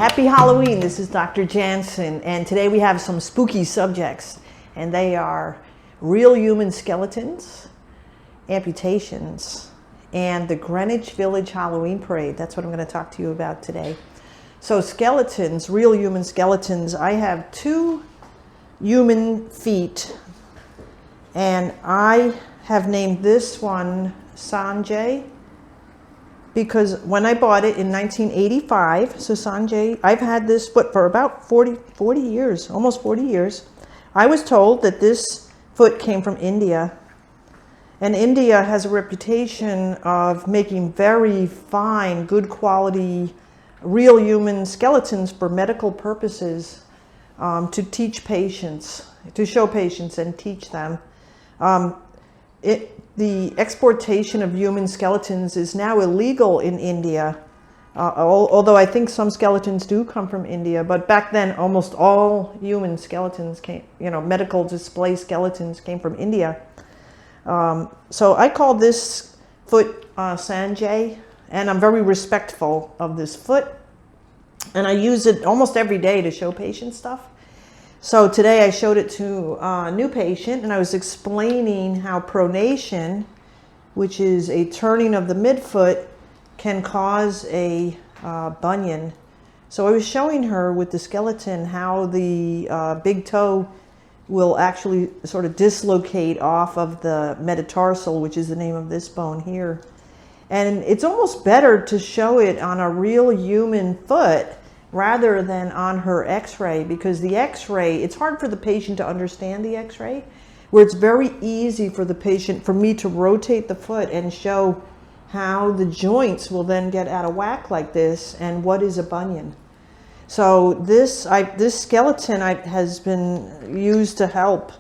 happy Halloween. This is Dr. Janson, and today we have some spooky subjects, and they are real human skeletons, amputations, and the Greenwich Village Halloween parade. That's what I'm going to talk to you about today. So skeletons, real human skeletons. I have 2 human feet, and I have named this one Sanjay because when I bought it in 1985, so Sanjay, I've had this foot for about 40 years, almost 40 years. I was told that this foot came from India, and India has a reputation of making very fine, good quality, real human skeletons for medical purposes, to teach patients, to show patients and teach them. The exportation of human skeletons is now illegal in India, although I think some skeletons do come from India, but back then almost all human skeletons came, medical display skeletons came from India. So I call this foot Sanjay, and I'm very respectful of this foot, and I use it almost every day to show patients stuff. So today I showed it to a new patient, and I was explaining how pronation, which is a turning of the midfoot, can cause a bunion. So I was showing her with the skeleton how the big toe will actually sort of dislocate off of the metatarsal, which is the name of this bone here. And it's almost better to show it on a real human foot rather than on her x-ray, because the x-ray, it's hard for the patient to understand the x-ray, where it's very easy for the patient, for me to rotate the foot and show how the joints will then get out of whack like this and what is a bunion. So this skeleton has been used to help,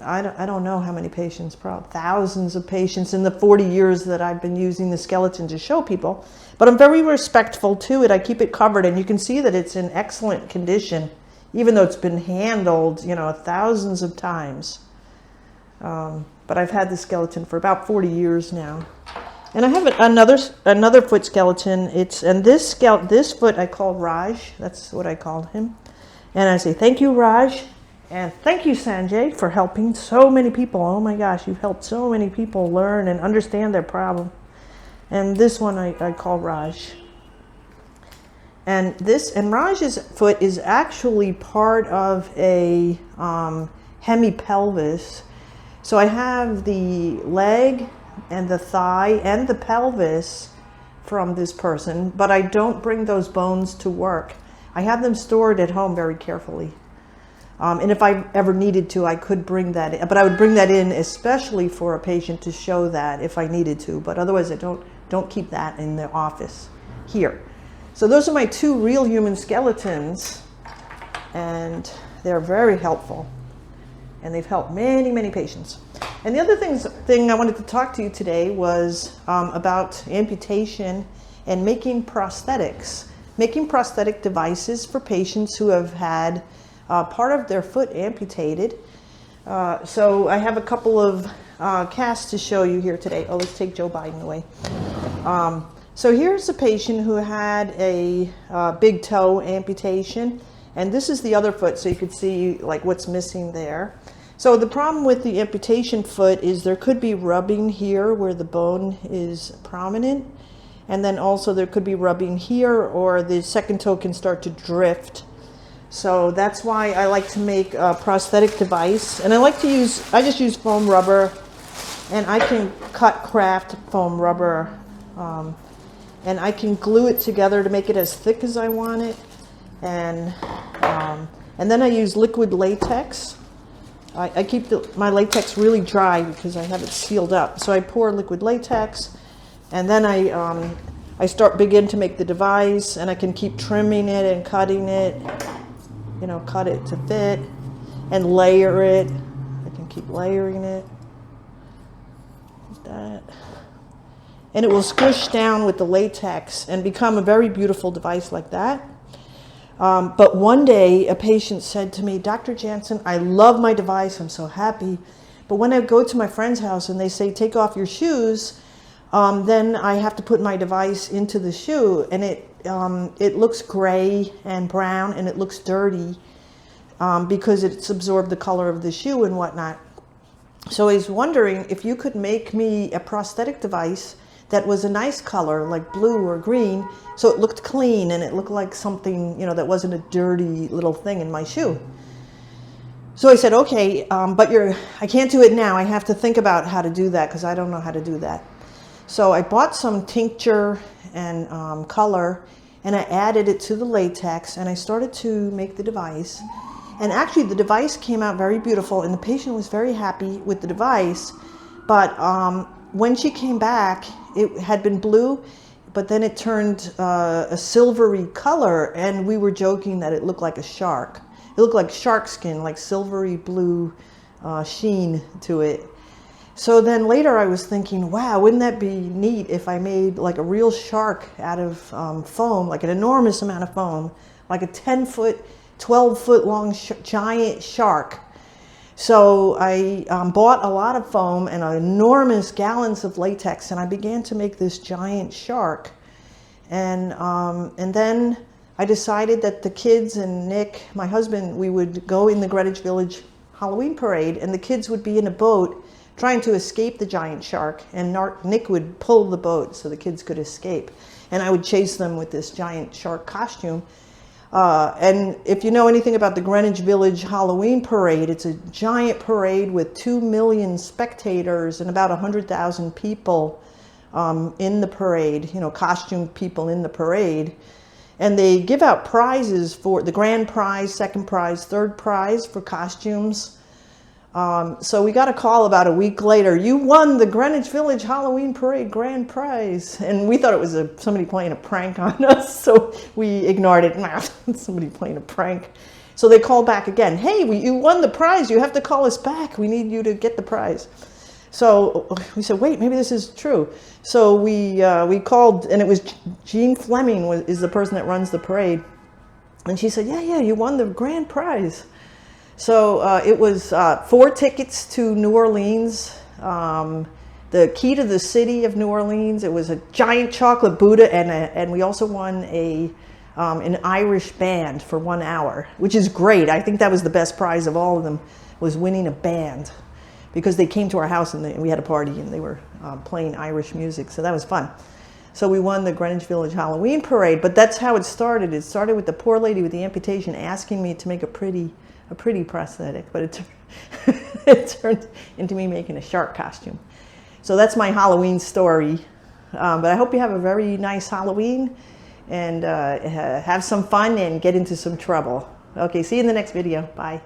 I don't know how many patients, probably thousands of patients in the 40 years that I've been using the skeleton to show people. But I'm very respectful to it. I keep it covered, and you can see that it's in excellent condition, even though it's been handled, thousands of times. But I've had the skeleton for about 40 years now. And I have another foot skeleton. This foot I call Raj. That's what I called him. And I say, thank you, Raj. And thank you, Sanjay, for helping so many people. Oh my gosh, you've helped so many people learn and understand their problem. And this one I call Raj. And Raj's foot is actually part of a hemipelvis. So I have the leg and the thigh and the pelvis from this person, but I don't bring those bones to work. I have them stored at home very carefully. And if I ever needed to, I could bring that in. But I would bring that in especially for a patient to show that if I needed to. But otherwise, I don't keep that in the office here. So those are my 2 real human skeletons, and they're very helpful. And they've helped many, many patients. And the other thing I wanted to talk to you today was about amputation and making prosthetics. Making prosthetic devices for patients who have had part of their foot amputated. So I have a couple of casts to show you here today. Oh, let's take Joe Biden away. So here's a patient who had a big toe amputation, and this is the other foot, so you could see like what's missing there. So the problem with the amputation foot is there could be rubbing here where the bone is prominent, and then also there could be rubbing here, or the second toe can start to drift. So that's why I like to make a prosthetic device, and I just use foam rubber, and I can cut craft foam rubber, and I can glue it together to make it as thick as I want it, and then I use liquid latex. I keep my latex really dry because I have it sealed up. So I pour liquid latex, and then I begin to make the device, and I can keep trimming it and cutting it, cut it to fit, and layer it. I can keep layering it like that. And it will squish down with the latex and become a very beautiful device like that. But one day a patient said to me, Dr. Janson, I love my device, I'm so happy. But when I go to my friend's house and they say, take off your shoes, then I have to put my device into the shoe, and it looks gray and brown, and it looks dirty because it's absorbed the color of the shoe and whatnot. So I was wondering if you could make me a prosthetic device that was a nice color, like blue or green, so it looked clean and it looked like something, that wasn't a dirty little thing in my shoe. So I said, okay, but I can't do it now. I have to think about how to do that because I don't know how to do that. So I bought some tincture and color, and I added it to the latex, and I started to make the device. And actually the device came out very beautiful, and the patient was very happy with the device. But when she came back, it had been blue, but then it turned a silvery color, and we were joking that it looked like a shark. It looked like shark skin, like silvery blue sheen to it. So then later I was thinking, wow, wouldn't that be neat if I made like a real shark out of foam, like an enormous amount of foam, like a 10-foot, 12-foot long giant shark. So I bought a lot of foam and enormous gallons of latex, and I began to make this giant shark. And then I decided that the kids and Nick, my husband, we would go in the Greenwich Village Halloween parade, and the kids would be in a boat trying to escape the giant shark, and Nick would pull the boat so the kids could escape. And I would chase them with this giant shark costume. And if you know anything about the Greenwich Village Halloween parade, it's a giant parade with 2 million spectators and about 100,000 people in the parade, costumed people in the parade. And they give out prizes for the grand prize, second prize, third prize for costumes. So we got a call about a week later, you won the Greenwich Village Halloween Parade grand prize. And we thought it was somebody playing a prank on us, so we ignored it. Nah, somebody playing a prank. So they called back again, hey, you won the prize, you have to call us back, we need you to get the prize. So we said, wait, maybe this is true. So we called, and it was Jean Fleming is the person that runs the parade. And she said, yeah, you won the grand prize. So it was 4 tickets to New Orleans, the key to the city of New Orleans. It was a giant chocolate Buddha, and we also won an Irish band for 1 hour, which is great. I think that was the best prize of all of them, was winning a band, because they came to our house and we had a party and they were playing Irish music, so that was fun. So we won the Greenwich Village Halloween Parade, but that's how it started. It started with the poor lady with the amputation asking me to make a pretty prosthetic, but it turned into me making a shark costume. So that's my Halloween story. But I hope you have a very nice Halloween and have some fun and get into some trouble. Okay, see you in the next video. Bye.